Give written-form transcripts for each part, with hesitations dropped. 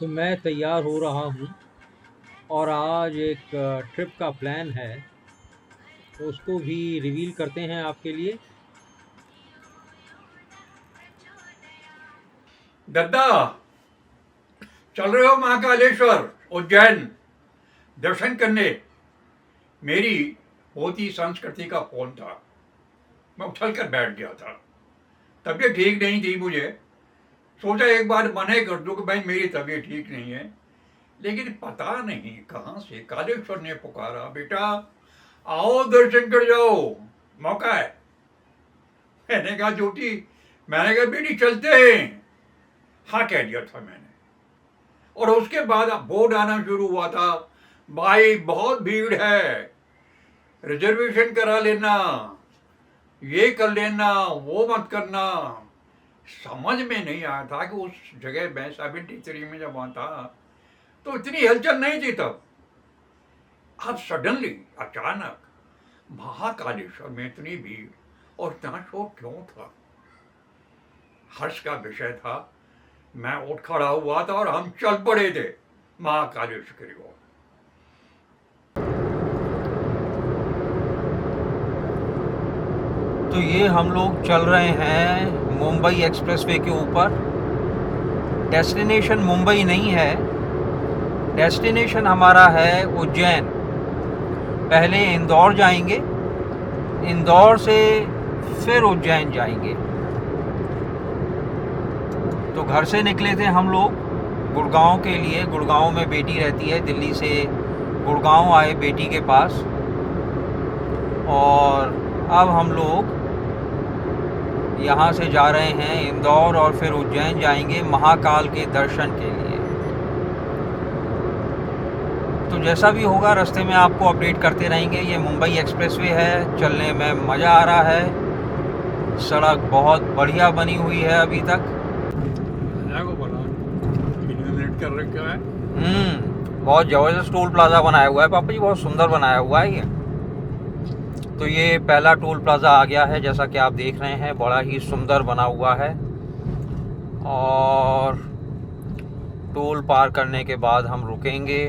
तो मैं तैयार हो रहा हूँ और आज एक ट्रिप का प्लान है, तो उसको भी रिवील करते हैं आपके लिए। दद्दा, चल रहे हो महाकालेश्वर उज्जैन दर्शन करने। मेरी पोती संस्कृति का फोन था। मैं उछल कर बैठ गया था। तबीयत ठीक नहीं थी मुझे। सोचा एक बार मना कर दूं कि भाई मेरी तबीयत ठीक नहीं है। लेकिन पता नहीं कहां से कालेश्वर ने पुकारा, बेटा आओ दर्शन कर जाओ, मौका है। मैंने कहा ज्योति, मैंने कहा बेटी चलते हैं। हाँ कह दिया था मैंने। और उसके बाद बोर्ड आना शुरू हुआ था, भाई बहुत भीड़ है, रिजर्वेशन करा लेना, ये कर लेना, वो मत करना। समझ में नहीं आया था कि उस जगह मैं 73 में जब वहां था तो इतनी हलचल नहीं थी तब। अब सडनली अचानक महाकालेश्वर में इतनी भीड़ और इतना शोर क्यों था? हर्ष का विषय था। मैं उठ खड़ा हुआ था और हम चल पड़े थे महाकालेश्वर की ओर। तो ये हम लोग चल रहे हैं मुंबई एक्सप्रेसवे के ऊपर। डेस्टिनेशन मुंबई नहीं है, डेस्टिनेशन हमारा है उज्जैन। पहले इंदौर जाएंगे, इंदौर से फिर उज्जैन जाएंगे। तो घर से निकले थे हम लोग गुड़गांव के लिए। गुड़गांव में बेटी रहती है, दिल्ली से गुड़गांव आए बेटी के पास। और अब हम लोग यहाँ से जा रहे हैं इंदौर और फिर उज्जैन जाएंगे महाकाल के दर्शन के लिए। तो जैसा भी होगा रास्ते में आपको अपडेट करते रहेंगे। ये मुंबई एक्सप्रेसवे है, चलने में मज़ा आ रहा है। सड़क बहुत बढ़िया बनी हुई है अभी तक। कर रखा है। बहुत ज़बरदस्त टोल प्लाज़ा बनाया हुआ है पापा जी, बहुत सुंदर बनाया हुआ है ये। तो ये पहला टोल प्लाज़ा आ गया है, जैसा कि आप देख रहे हैं, बड़ा ही सुंदर बना हुआ है। और टोल पार करने के बाद हम रुकेंगे।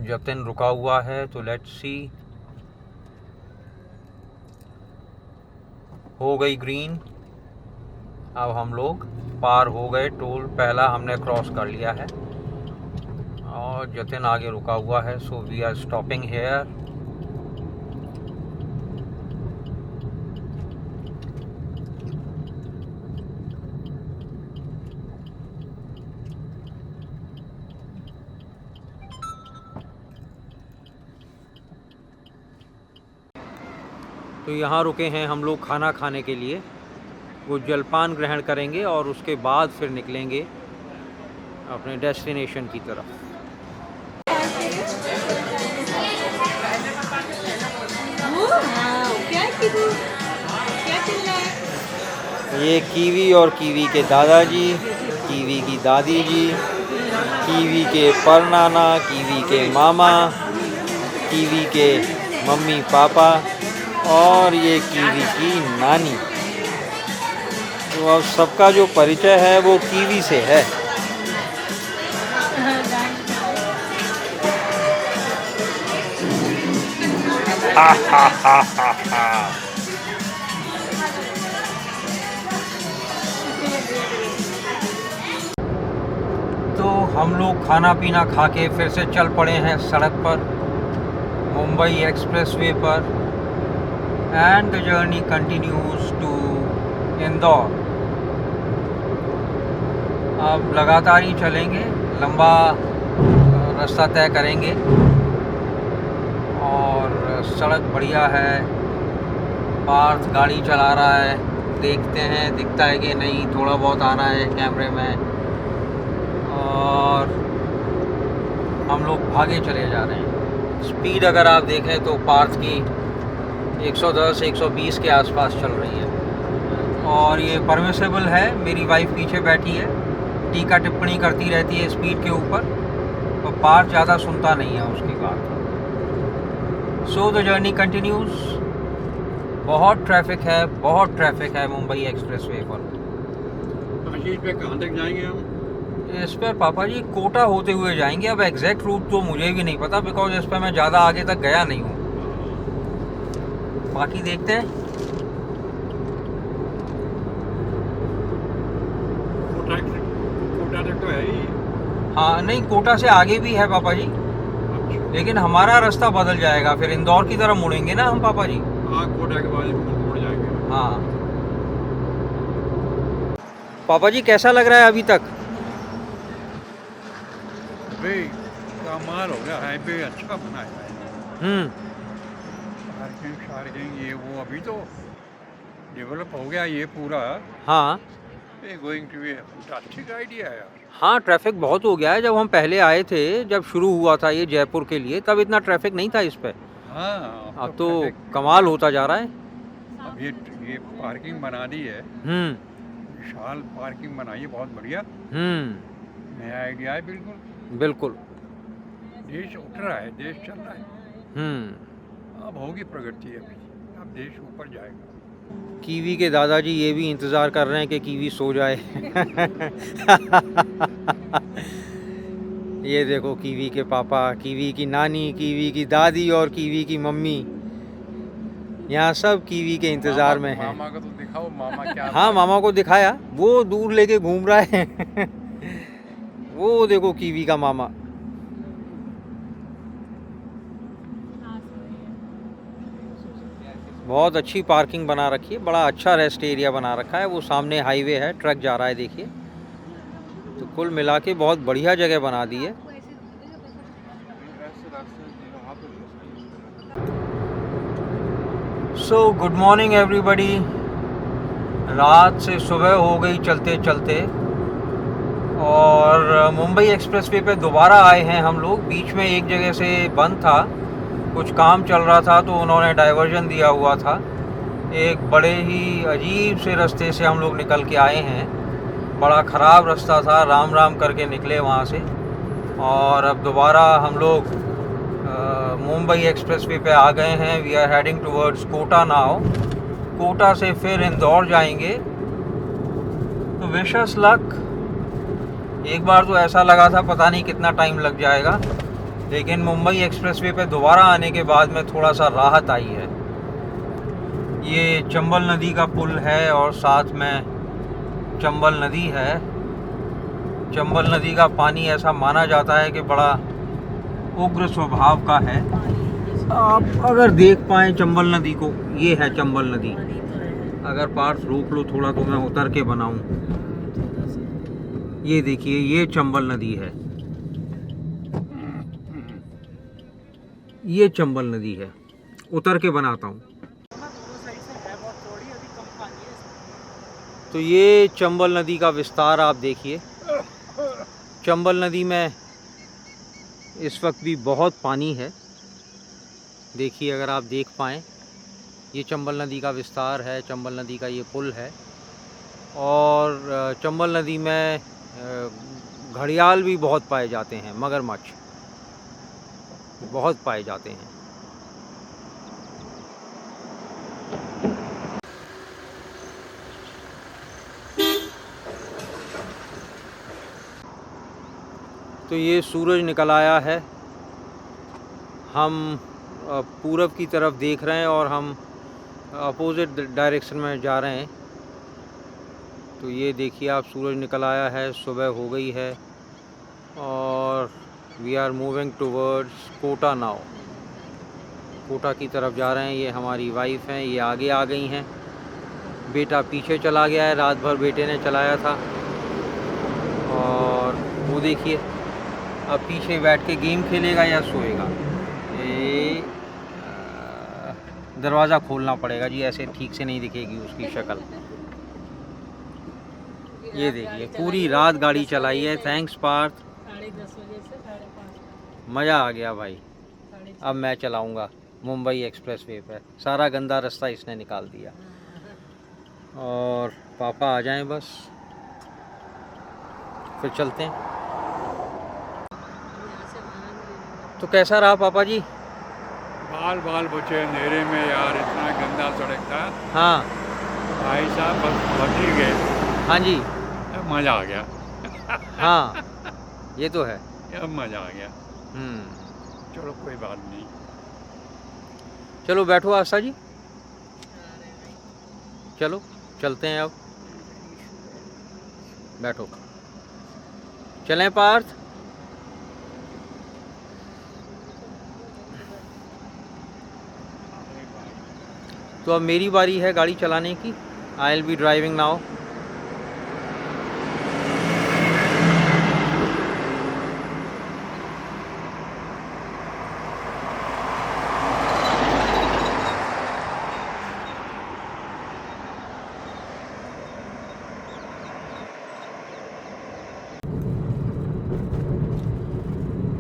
जतिन रुका हुआ है, तो लेट्स सी। हो गई ग्रीन, अब हम लोग पार हो गए टोल। पहला हमने क्रॉस कर लिया है और जतिन आगे रुका हुआ है। So we are stopping here. तो यहाँ रुके हैं हम लोग खाना खाने के लिए। वो जलपान ग्रहण करेंगे और उसके बाद फिर निकलेंगे अपने डेस्टिनेशन की तरफ। ये कीवी और कीवी के दादाजी, कीवी की दादी जी, कीवी के परनाना, कीवी के मामा, कीवी के मम्मी पापा और ये कीवी की नानी। तो अब सबका जो परिचय है वो कीवी से है। तो हम लोग खाना पीना खा के फिर से चल पड़े हैं सड़क पर, मुंबई एक्सप्रेसवे पर। And the journey continues to Indore. अब लगातार ही चलेंगे, लंबा रास्ता तय करेंगे। और सड़क बढ़िया है, पार्थ गाड़ी चला रहा है, देखते हैं दिखता है कि नहीं, थोड़ा बहुत आ रहा है कैमरे में। और हम लोग भागे चले जा रहे हैं। स्पीड अगर आप देखें तो पार्थ की 110-120 के आसपास चल रही है। और ये परमिसेबल है। मेरी वाइफ पीछे बैठी है, टीका टिप्पणी करती रहती है स्पीड के ऊपर, तो पार्थ ज़्यादा सुनता नहीं है उसकी बात। So the journey continues. बहुत ट्रैफिक है मुंबई एक्सप्रेसवे पर। आशीष पे कहाँ तक जाएंगे हम? इस पर पापा जी कोटा होते हुए जाएंगे। अब एग्जैक्ट रूट तो मुझे भी नहीं पता, बिकॉज इस पर मैं ज़्यादा आगे तक गया नहीं हूँ। बाकी देखते हैं। कोटा तक तो है ही। हाँ नहीं, कोटा से आगे भी है पापा जी, लेकिन हमारा रास्ता बदल जाएगा, फिर इंदौर की तरफ मुड़ेंगे ना हम पापा जी। हाँ, कोटा के बाद मुड़ जाएंगे। हाँ पापा जी, कैसा लग रहा है अभी तक? भाई कमाल हो गया, हाईवे अच्छा बना है। पार्किंग शार्किंग ये वो अभी तो डेवलप हो गया ये पूरा। हाँ going to be fantastic idea है यार। हाँ, ट्रैफिक बहुत हो गया है। जब हम पहले आए थे, जब शुरू हुआ था ये जयपुर के लिए, तब इतना ट्रैफिक नहीं था इस पे। हाँ, अब तो कमाल होता जा रहा है। अब ये पार्किंग बना दी है, विशाल पार्किंग बनाई है, बहुत बढ़िया। नया आइडिया है बिल्कुल। बिल्कुल। देश उठ रहा है, देश चल रहा है। अब होगी प्रगति, अभी अब देश ऊपर जाएगा। कीवी के दादाजी ये भी इंतज़ार कर रहे हैं कि कीवी सो जाए। ये देखो, कीवी के पापा, कीवी की नानी, कीवी की दादी और कीवी की मम्मी, यहाँ सब कीवी के इंतज़ार में हैं। मामा को तो दिखाओ, मामा क्या। हाँ, मामा को दिखाया, वो दूर लेके घूम रहा है। वो देखो कीवी का मामा। बहुत अच्छी पार्किंग बना रखी है, बड़ा अच्छा रेस्ट एरिया बना रखा है। वो सामने हाईवे है, ट्रक जा रहा है, देखिए। तो कुल मिला के बहुत बढ़िया जगह बना दी है। So good morning everybody. रात से सुबह हो गई चलते चलते, और मुंबई एक्सप्रेसवे पे दोबारा आए हैं हम लोग। बीच में एक जगह से बंद था, कुछ काम चल रहा था, तो उन्होंने डाइवर्जन दिया हुआ था। एक बड़े ही अजीब से रास्ते से हम लोग निकल के आए हैं। बड़ा ख़राब रास्ता था, राम राम करके निकले वहाँ से, और अब दोबारा हम लोग मुंबई एक्सप्रेसवे पे आ गए हैं। We are heading towards Kota now. Kota से फिर इंदौर जाएंगे। तो विशेष लक। एक बार तो ऐसा लगा था पता नहीं कितना टाइम लग जाएगा, लेकिन मुंबई एक्सप्रेसवे पे दोबारा आने के बाद में थोड़ा सा राहत आई है। ये चंबल नदी का पुल है और साथ में चंबल नदी है। चंबल नदी का पानी ऐसा माना जाता है कि बड़ा उग्र स्वभाव का है। आप अगर देख पाएँ चंबल नदी को, ये है चंबल नदी। अगर पार्स रोक लो थोड़ा तो मैं उतर के बनाऊं। ये देखिए, ये चंबल नदी है, ये चंबल नदी है। उतर के बनाता हूँ। तो ये चंबल नदी का विस्तार आप देखिए। चंबल नदी में इस वक्त भी बहुत पानी है। देखिए, अगर आप देख पाएँ, ये चंबल नदी का विस्तार है, चंबल नदी का ये पुल है। और चंबल नदी में घड़ियाल भी बहुत पाए जाते हैं, मगरमच्छ बहुत पाए जाते हैं। तो ये सूरज निकल आया है। हम पूरब की तरफ देख रहे हैं और हम अपोजिट डायरेक्शन में जा रहे हैं। तो ये देखिए आप, सूरज निकल आया है, सुबह हो गई है, और we are moving towards Kota now. Kota की तरफ जा रहे हैं। ये हमारी वाइफ हैं, ये आगे आ गई हैं। बेटा पीछे चला गया है, रात भर बेटे ने चलाया था। और वो देखिए, अब पीछे बैठ के गेम खेलेगा या सोएगा। ये दरवाज़ा खोलना पड़ेगा जी, ऐसे ठीक से नहीं दिखेगी उसकी शक्ल। ये देखिए, पूरी रात गाड़ी चलाई है। थैंक्स पार्थ, 10:30 बजे से 5:30। मज़ा आ गया भाई। अब मैं चलाऊंगा मुंबई एक्सप्रेसवे पे। सारा गंदा रास्ता इसने निकाल दिया। और पापा आ जाएं बस, फिर चलते हैं। तो कैसा रहा पापा जी? बाल बाल बचे अंधेरे में यार, इतना गंदा सड़क था। हाँ भाई साहब बस बच ही गए। हाँ जी, मज़ा आ गया। हाँ ये तो है। अब मज़ा आ गया। चलो कोई बात नहीं। चलो बैठो आस्था जी, आ रहे भाई। चलो चलते हैं अब, बैठो। चलें पार्थ? तो अब मेरी बारी है गाड़ी चलाने की। I will be driving now.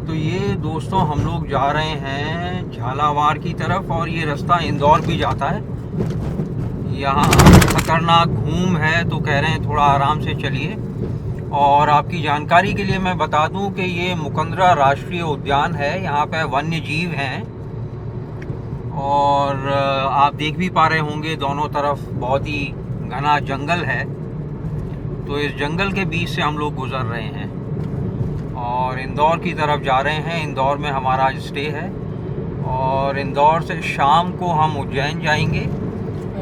तो ये दोस्तों हम लोग जा रहे हैं झालावाड़ की तरफ, और ये रास्ता इंदौर भी जाता है। यहाँ खतरनाक घूम है, तो कह रहे हैं थोड़ा आराम से चलिए। और आपकी जानकारी के लिए मैं बता दूं कि ये मुकंदरा राष्ट्रीय उद्यान है, यहाँ पे वन्य जीव हैं। और आप देख भी पा रहे होंगे दोनों तरफ बहुत ही घना जंगल है। तो इस जंगल के बीच से हम लोग गुजर रहे हैं और इंदौर की तरफ जा रहे हैं। इंदौर में हमारा आज स्टे है, और इंदौर से शाम को हम उज्जैन जाएंगे।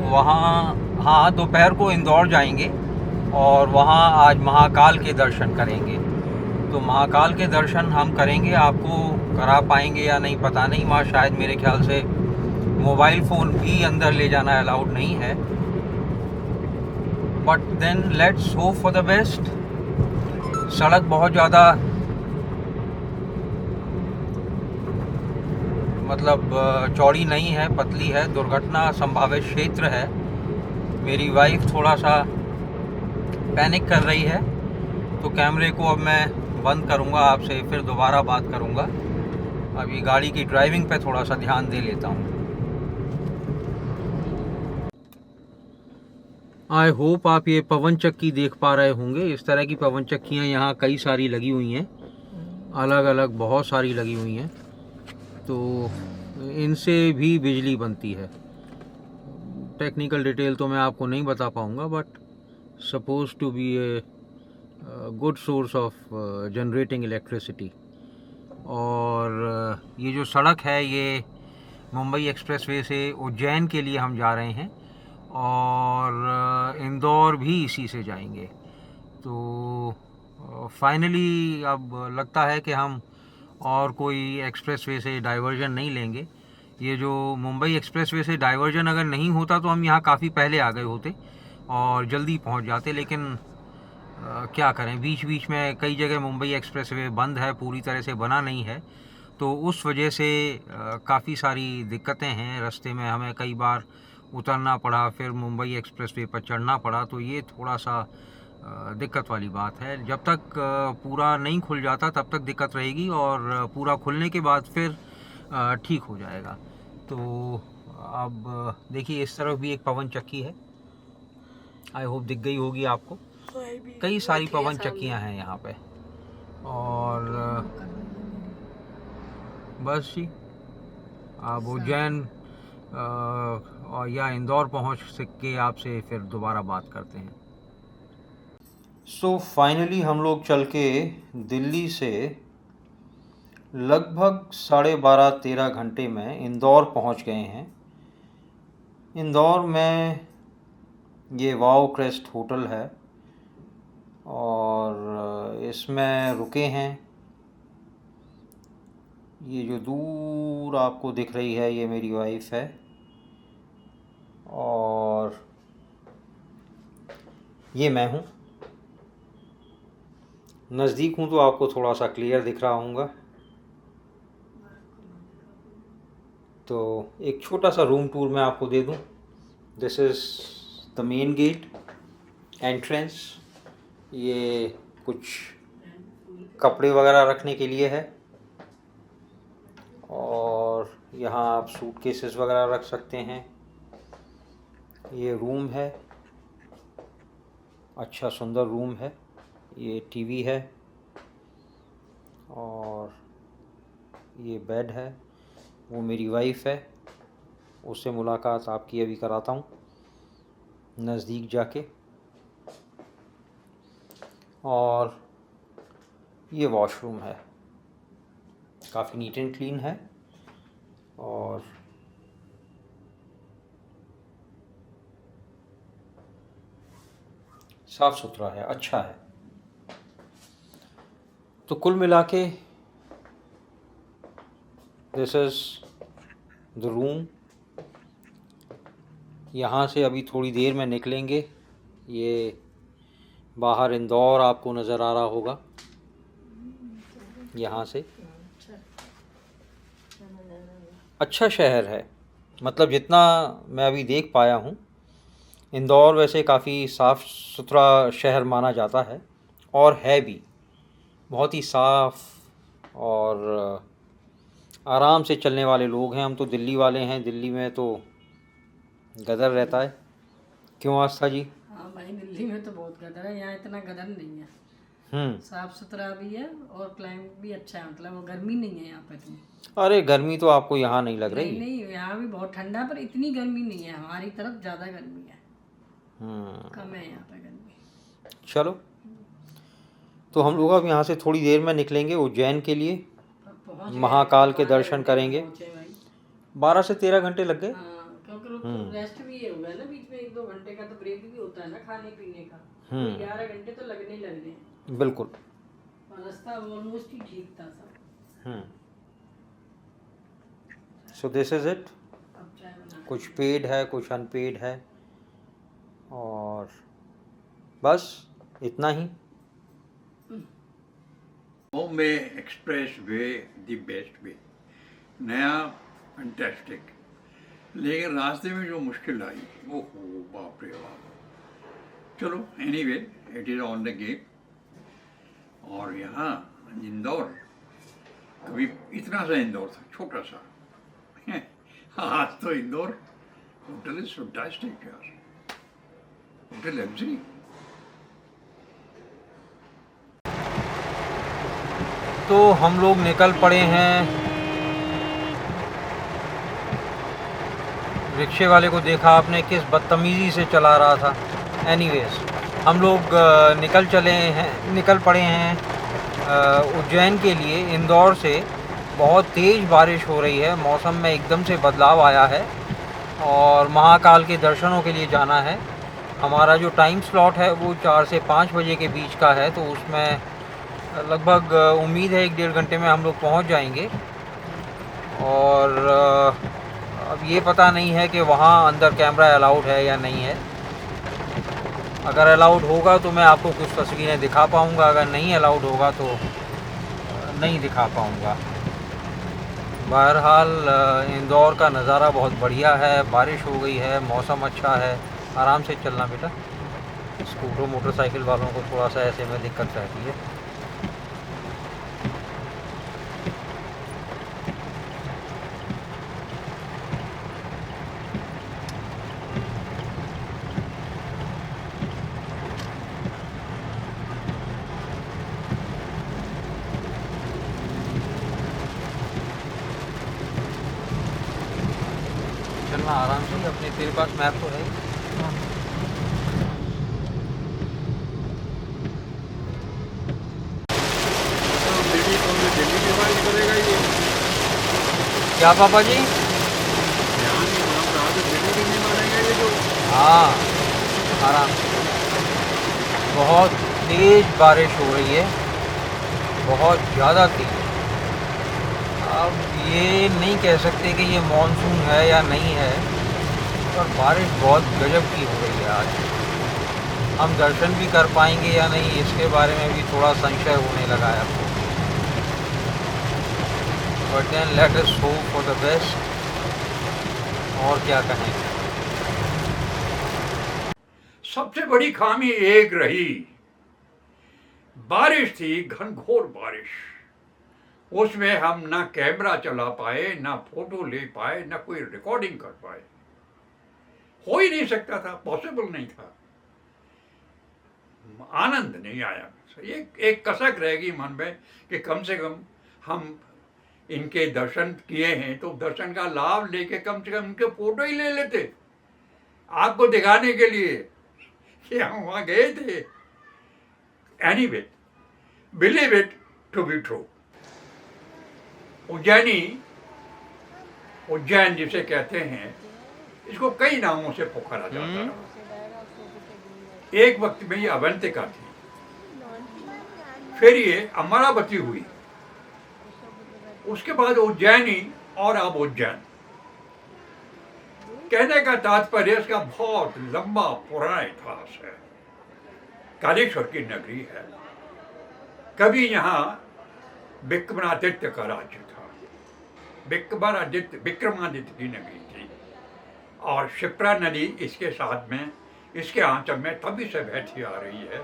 वहाँ हाँ, दोपहर को इंदौर जाएंगे और वहाँ आज महाकाल के दर्शन करेंगे। तो महाकाल के दर्शन हम करेंगे, आपको करा पाएंगे या नहीं पता नहीं। वहाँ शायद मेरे ख्याल से मोबाइल फ़ोन भी अंदर ले जाना अलाउड नहीं है, but then let's hope for the best. सड़क बहुत ज़्यादा मतलब चौड़ी नहीं है, पतली है, दुर्घटना संभावित क्षेत्र है। मेरी वाइफ थोड़ा सा पैनिक कर रही है, तो कैमरे को अब मैं बंद करूंगा, आपसे फिर दोबारा बात करूंगा। अभी गाड़ी की ड्राइविंग पे थोड़ा सा ध्यान दे लेता हूं। आई होप आप ये पवन चक्की देख पा रहे होंगे। इस तरह की पवन चक्कियाँ यहाँ कई सारी लगी हुई हैं, अलग अलग बहुत सारी लगी हुई हैं। तो इनसे भी बिजली बनती है। टेक्निकल डिटेल तो मैं आपको नहीं बता पाऊँगा, but suppose to be a good source of generating electricity. और ये जो सड़क है ये मुंबई एक्सप्रेसवे से उज्जैन के लिए हम जा रहे हैं, और इंदौर भी इसी से जाएंगे। तो फाइनली अब लगता है कि हम और कोई एक्सप्रेसवे से डाइवर्जन नहीं लेंगे। ये जो मुंबई एक्सप्रेसवे से डाइवर्जन अगर नहीं होता तो हम यहाँ काफ़ी पहले आ गए होते और जल्दी पहुँच जाते, लेकिन क्या करें, बीच बीच में कई जगह मुंबई एक्सप्रेसवे बंद है, पूरी तरह से बना नहीं है। तो उस वजह से काफ़ी सारी दिक्कतें हैं। रास्ते में हमें कई बार उतरना पड़ा, फिर मुंबई एक्सप्रेसवे पर चढ़ना पड़ा। तो ये थोड़ा सा दिक्कत वाली बात है। जब तक पूरा नहीं खुल जाता तब तक दिक्कत रहेगी, और पूरा खुलने के बाद फिर ठीक हो जाएगा। तो अब देखिए इस तरफ भी एक पवन चक्की है, आई होप दिख गई होगी आपको। कई सारी पवन चक्कियां हैं यहाँ पे। और बस जी, अब उज्जैन और या इंदौर पहुँच के आपसे फिर दोबारा बात करते हैं। सो फाइनली हम लोग चल के दिल्ली से लगभग 12.5-13 घंटे में इंदौर पहुंच गए हैं। इंदौर में ये वाव क्रेस्ट होटल है, और इसमें रुके हैं। ये जो दूर आपको दिख रही है ये मेरी वाइफ है, और ये मैं हूँ। नज़दीक हूँ तो आपको थोड़ा सा क्लियर दिख रहा होगा। तो एक छोटा सा रूम टूर मैं आपको दे दूँ। This is the main gate entrance. ये कुछ कपड़े वगैरह रखने के लिए है, और यहाँ आप सूटकेसेस वगैरह रख सकते हैं। ये रूम है, अच्छा सुंदर रूम है। ये टीवी है, और ये बेड है। वो मेरी वाइफ है, उससे मुलाकात आपकी अभी कराता हूँ नज़दीक जाके। और ये वॉशरूम है, काफ़ी नीट एंड क्लीन है और साफ़ सुथरा है, अच्छा है। तो कुल मिला के दिस इज़ द रूम। यहाँ से अभी थोड़ी देर में निकलेंगे। ये बाहर इंदौर आपको नज़र आ रहा होगा यहाँ से। अच्छा शहर है, मतलब जितना मैं अभी देख पाया हूँ, इंदौर वैसे काफ़ी साफ़ सुथरा शहर माना जाता है और है भी, बहुत ही साफ़ और आराम से चलने वाले लोग हैं। हम तो दिल्ली वाले हैं, दिल्ली में तो गदर रहता है। क्यों आस्था जी? हाँ भाई, दिल्ली में तो बहुत गदर है, यहाँ इतना गदर नहीं है। साफ सुथरा भी है और क्लाइमेट भी अच्छा है, मतलब वो गर्मी नहीं है यहाँ पे इतनी। अरे गर्मी तो आपको यहाँ नहीं लग रही? नहीं, यहाँ भी बहुत ठंडा, पर इतनी गर्मी नहीं है। हमारी तरफ ज़्यादा गर्मी है, कम है यहाँ पे गर्मी। चलो, तो हम लोग अब यहाँ से थोड़ी देर में निकलेंगे उज्जैन के लिए, महाकाल के दर्शन करेंगे। 12 से 13 घंटे लग गए। क्योंकि रेस्ट भी ये होगा ना, बीच में 1-2 घंटे का तो ब्रेक भी होता है ना खाने पीने का। 11 घंटे तो लगने ही लगने हैं। बिल्कुल। और रास्ता ऑलमोस्ट ही ठीक था सब। So this is it. अब चाय बना, कुछ पेड है, कुछ अनपेड है, और बस इतना ही। Bombay expressway the best way, नया फैंटास्टिक। लेकिन रास्ते में जो मुश्किल आई, ओहो बाप रे बाप। चलो anyway, it is on the game. और यहाँ इंदौर, कभी इतना सा इंदौर था, छोटा सा। आज तो इंदौर होटल इज फैंटास्टिक यार, होटल लग्जरी। तो हम लोग निकल पड़े हैं। रिक्शे वाले को देखा आपने, किस बदतमीज़ी से चला रहा था। एनीवेज, हम लोग निकल पड़े हैं उज्जैन के लिए। इंदौर से बहुत तेज़ बारिश हो रही है, मौसम में एकदम से बदलाव आया है और महाकाल के दर्शनों के लिए जाना है। हमारा जो टाइम स्लॉट है वो 4 से 5 बजे के बीच का है, तो उसमें लगभग उम्मीद है 1-1.5 घंटे में हम लोग पहुंच जाएंगे। और अब ये पता नहीं है कि वहाँ अंदर कैमरा अलाउड है या नहीं है। अगर अलाउड होगा तो मैं आपको कुछ तस्वीरें दिखा पाऊँगा, अगर नहीं अलाउड होगा तो नहीं दिखा पाऊँगा। बहरहाल इंदौर का नज़ारा बहुत बढ़िया है, बारिश हो गई है, मौसम अच्छा है। आराम से चलना बेटा, स्कूटर मोटरसाइकिल वालों को थोड़ा सा ऐसे में दिक्कत रहती है। चलना आराम से, अपने तेरे पास मैप तो है ही। क्या पापा जी? हाँ, आराम से। बहुत तेज़ बारिश हो रही है, बहुत ज़्यादा तेज़। अब ये नहीं कह सकते कि ये मॉनसून है या नहीं है, पर बारिश बहुत गजब की हो रही है आज। हम दर्शन भी कर पाएंगे या नहीं, इसके बारे में भी थोड़ा संशय होने लगा है अब। But then let us hope for the best. और क्या कहें। सबसे बड़ी खामी एक रही, बारिश थी, घनघोर बारिश। उसमें हम ना कैमरा चला पाए, ना फोटो ले पाए, ना कोई रिकॉर्डिंग कर पाए। हो ही नहीं सकता था, पॉसिबल नहीं था। आनंद नहीं आया। एक कसक रहेगी मन में कि कम से कम हम इनके दर्शन किए हैं तो दर्शन का लाभ लेके कम से कम इनके फोटो ही ले लेते, आपको दिखाने के लिए कि हम वहां गए थे। Anyway, believe it, to be true. Ujjain जिसे कहते हैं, इसको कई नामों से पुकारा जाता है। एक वक्त में ये अवंतिका थी, फिर ये अमरावती हुई, उसके बाद उज्जैनी और अब उज्जैन। कहने का तात्पर्य इसका बहुत लंबा पुराना इतिहास है। कालेश्वर की नगरी है। कभी यहाँ विक्रमादित्य का राज्य था। विक्रमादित्य की नगरी थी, और शिप्रा नदी इसके साथ में, इसके आंचल में तभी से बहती आ रही है।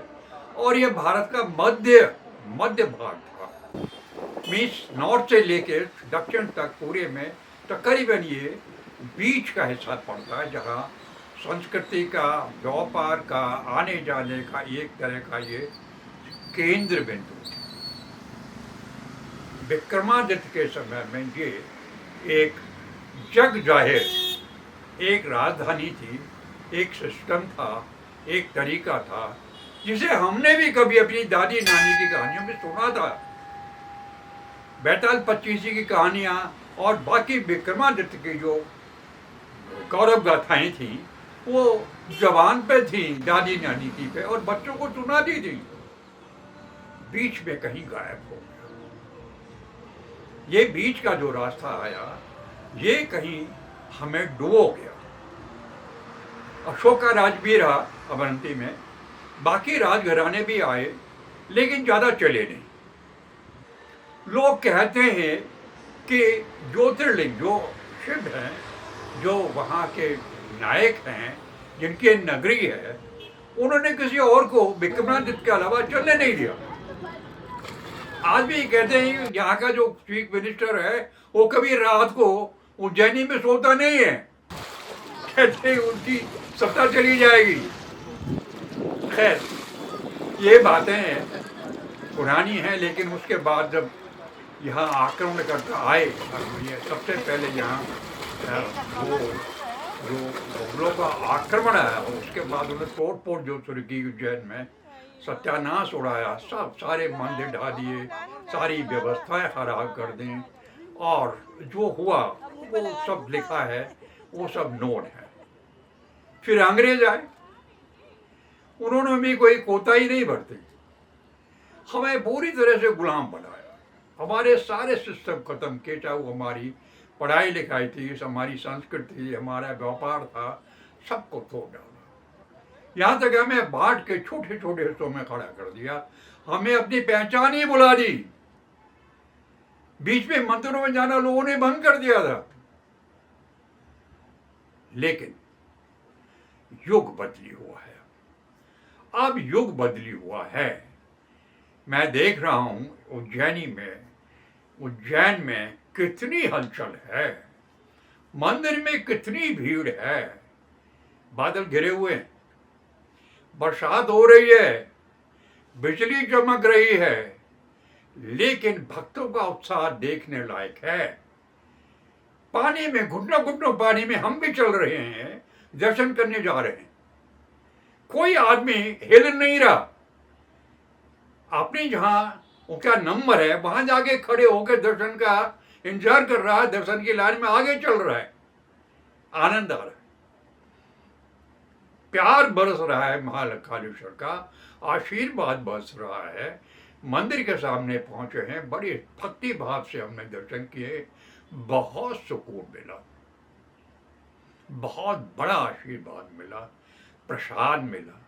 और ये भारत का मध्य भाग था, मीन्स नॉर्थ से लेकर दक्षिण तक पूरे में तकरीबन ये बीच का हिस्सा पड़ता है, जहाँ संस्कृति का, व्यापार का, आने जाने का एक तरह का ये केंद्र बिंदु था। विक्रमादित्य के समय में ये एक जग जाहिर एक राजधानी थी, एक सिस्टम था, एक तरीका था, जिसे हमने भी कभी अपनी दादी नानी की कहानियों में सुना था। बैताल पच्चीसी की कहानियाँ और बाकी विक्रमादित्य की जो गौरव गाथाएं थी, वो जवान पे थी, दादी नानी की पे, और बच्चों को सुनाती थी। बीच में कहीं गायब हो गया। ये बीच का जो रास्ता आया, ये कहीं हमें डुबो गया। अशोक का राज भी रहा अवंती में, बाकी राजघराने भी आए, लेकिन ज्यादा चले नहीं। लोग कहते हैं कि ज्योतिर्लिंग जो शिव हैं, जो वहाँ के नायक हैं, जिनकी नगरी है, उन्होंने किसी और को विक्रमादित्य के अलावा चलने नहीं दिया। आज भी कहते हैं यहाँ का जो चीफ मिनिस्टर है, वो कभी रात को उज्जैनी में सोता नहीं है, कहते हैं उनकी सत्ता चली जाएगी। खैर, ये बातें पुरानी हैं, लेकिन उसके बाद जब यहाँ आक्रमण करता आए, सबसे पहले यहाँ वो जो मुगलों का आक्रमण आया, उसके बाद उन्होंने तोड़-फोड़ जो शुरू की उज्जैन में, सत्यानाश उड़ाया, सारे मंदिर ढा दिए, सारी व्यवस्थाएं खराब कर दी, और जो हुआ वो सब लिखा है, वो सब नोट है। फिर अंग्रेज आए, उन्होंने भी कोई कोताही नहीं बरती, हमें पूरी तरह से गुलाम बनाया, हमारे सारे सिस्टम खत्म किए, चाहे वो हमारी पढ़ाई लिखाई थी, हमारी संस्कृति, हमारा व्यापार था, सबको तोड़ डाला। यहाँ तक हमें बांट के छोटे छोटे हिस्सों में खड़ा कर दिया, हमें अपनी पहचान ही बुला दी। बीच में मंदिरों में जाना लोगों ने बंद कर दिया था। लेकिन युग बदली हुआ है, अब युग बदली हुआ है। मैं देख रहा हूं उज्जैन में कितनी हलचल है, मंदिर में कितनी भीड़ है, बादल घिरे हुए हैं, बरसात हो रही है, बिजली चमक रही है, लेकिन भक्तों का उत्साह देखने लायक है। पानी में घुटनों पानी में हम भी चल रहे हैं, दर्शन करने जा रहे हैं, कोई आदमी हिल नहीं रहा। आपने जहां उसका नंबर है वहां जाके खड़े होकर दर्शन का इंतजार कर रहा है, दर्शन की लाइन में आगे चल रहा है, आनंद आ रहा है, प्यार बरस रहा है, महाकालेश्वर का आशीर्वाद बरस रहा है। मंदिर के सामने पहुंचे हैं, बड़ी भक्ति भाव से हमने दर्शन किए, बहुत सुकून मिला, बहुत बड़ा आशीर्वाद मिला, प्रसाद मिला।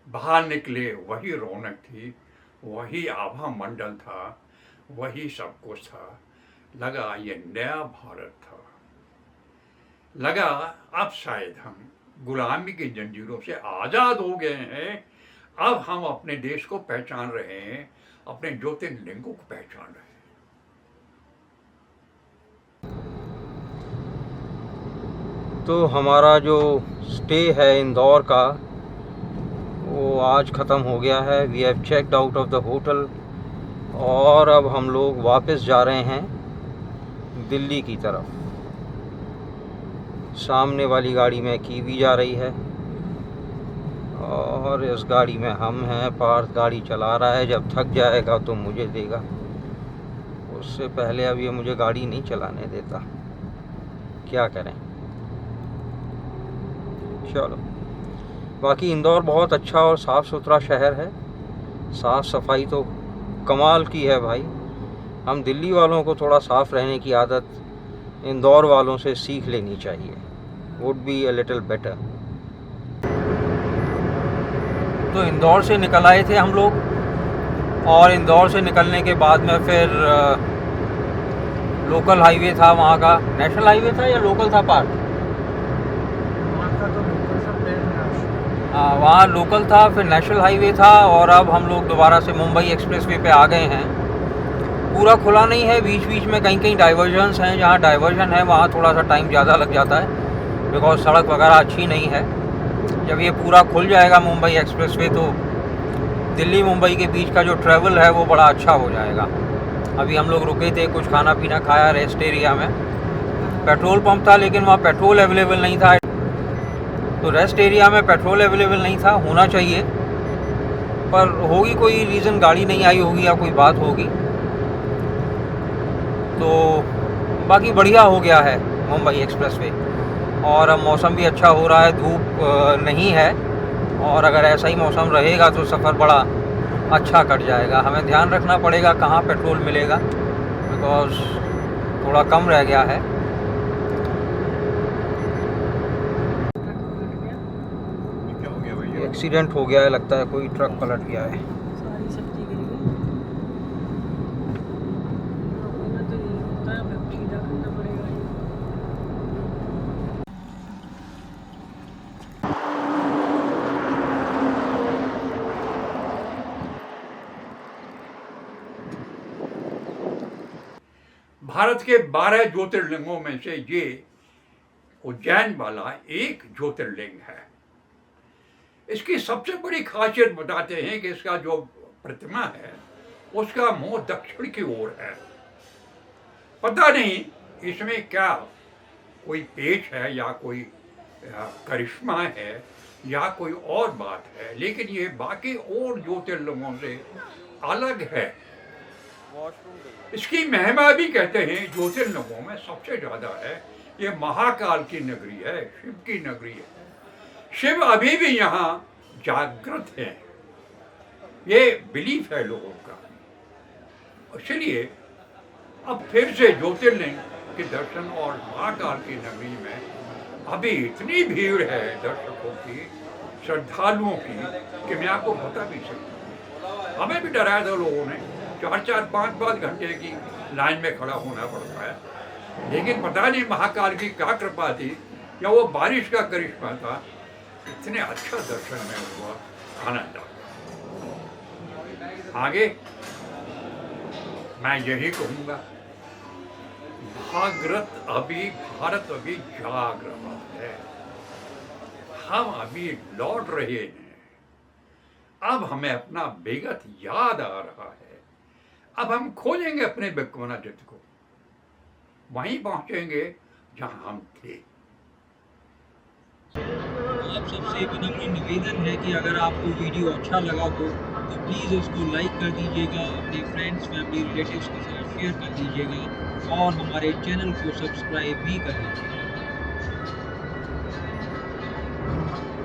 बाहर निकले वही रौनक थी, वही आभा मंडल था, वही सब कुछ था। लगा ये नया भारत था, लगा अब शायद हम गुलामी की जंजीरों से आज़ाद हो गए हैं, अब हम अपने देश को पहचान रहे हैं, अपने ज्योतिर्लिंगों को पहचान रहे हैं। तो हमारा जो स्टे है इंदौर का, वो आज ख़त्म हो गया है। We have checked out of the hotel, और अब हम लोग वापस जा रहे हैं दिल्ली की तरफ। सामने वाली गाड़ी में कीवी जा रही है, और इस गाड़ी में हम हैं। पार्थ गाड़ी चला रहा है, जब थक जाएगा तो मुझे देगा, उससे पहले अब ये मुझे गाड़ी नहीं चलाने देता, क्या करें। चलो, बाकी इंदौर बहुत अच्छा और साफ़ सुथरा शहर है, साफ़ सफाई तो कमाल की है भाई। हम दिल्ली वालों को थोड़ा साफ़ रहने की आदत इंदौर वालों से सीख लेनी चाहिए, would be a little better. तो इंदौर से निकल आए थे हम लोग, और इंदौर से निकलने के बाद में फिर लोकल हाईवे था वहाँ का। नेशनल हाईवे था या लोकल था पार्क? वहाँ लोकल था, फिर नेशनल हाईवे था, और अब हम लोग दोबारा से मुंबई एक्सप्रेसवे पे आ गए हैं। पूरा खुला नहीं है, बीच बीच में कहीं कहीं डाइवर्जन्स हैं, जहाँ डाइवर्जन है वहाँ थोड़ा सा टाइम ज़्यादा लग जाता है, बिकॉज सड़क वगैरह अच्छी नहीं है। जब ये पूरा खुल जाएगा मुंबई एक्सप्रेसवे तो दिल्ली मुंबई के बीच का जो ट्रैवल है वो बड़ा अच्छा हो जाएगा। अभी हम लोग रुके थे, कुछ खाना पीना खाया रेस्ट एरिया में। पेट्रोल पंप था लेकिन वहाँ पेट्रोल अवेलेबल नहीं था, तो रेस्ट एरिया में पेट्रोल अवेलेबल नहीं था, होना चाहिए, पर होगी कोई रीज़न, गाड़ी नहीं आई होगी या कोई बात होगी। तो बाकी बढ़िया हो गया है मुंबई एक्सप्रेसवे, और अब मौसम भी अच्छा हो रहा है, धूप नहीं है, और अगर ऐसा ही मौसम रहेगा तो सफ़र बड़ा अच्छा कट जाएगा। हमें ध्यान रखना पड़ेगा कहाँ पेट्रोल मिलेगा, बिकॉज थोड़ा कम रह गया है। एक्सीडेंट हो गया है, लगता है कोई ट्रक पलट गया है। सारी सब्जी गिर गई। तो ये होता है, अब सीधा करना पड़ेगा ये। भारत के 12 ज्योतिर्लिंगों में से ये उज्जैन वाला एक ज्योतिर्लिंग है। इसकी सबसे बड़ी खासियत बताते हैं कि इसका जो प्रतिमा है उसका मुंह दक्षिण की ओर है। पता नहीं इसमें क्या कोई पेच है या कोई करिश्मा है या कोई और बात है, लेकिन ये बाकी और ज्योतिर्लिंगों से अलग है। इसकी महिमा भी कहते हैं ज्योतिर्लिंगों में सबसे ज्यादा है। ये महाकाल की नगरी है, शिव की नगरी है। शिव अभी भी यहाँ जागृत है, ये बिलीफ है लोगों का। इसलिए अब फिर से ज्योतिर्लिंग के दर्शन और महाकाल की नगरी में अभी इतनी भीड़ है दर्शकों की, श्रद्धालुओं की, कि मैं आपको बता भी सकता। हमें भी डराया था लोगों ने, 4-4, 5-5 घंटे की लाइन में खड़ा होना पड़ता है, लेकिन पता नहीं महाकाल की क्या कृपा थी या वो बारिश का करिश्मा था, इतने अच्छा दर्शन में हुआ, आनंद आ। आगे मैं यही कहूँगा, भारत अभी जाग रहा है, हम अभी लौट रहे हैं। अब हमें अपना विगत याद आ रहा है, अब हम खोजेंगे अपने व्यक्तित्व को, वहीं पहुंचेंगे जहां हम थे। आप सबसे विनम्र निवेदन है कि अगर आपको वीडियो अच्छा लगा तो प्लीज़ उसको लाइक कर दीजिएगा, अपने फ्रेंड्स, फैमिली, रिलेटिव्स के साथ शेयर कर दीजिएगा, और हमारे चैनल को सब्सक्राइब भी कर दीजिएगा।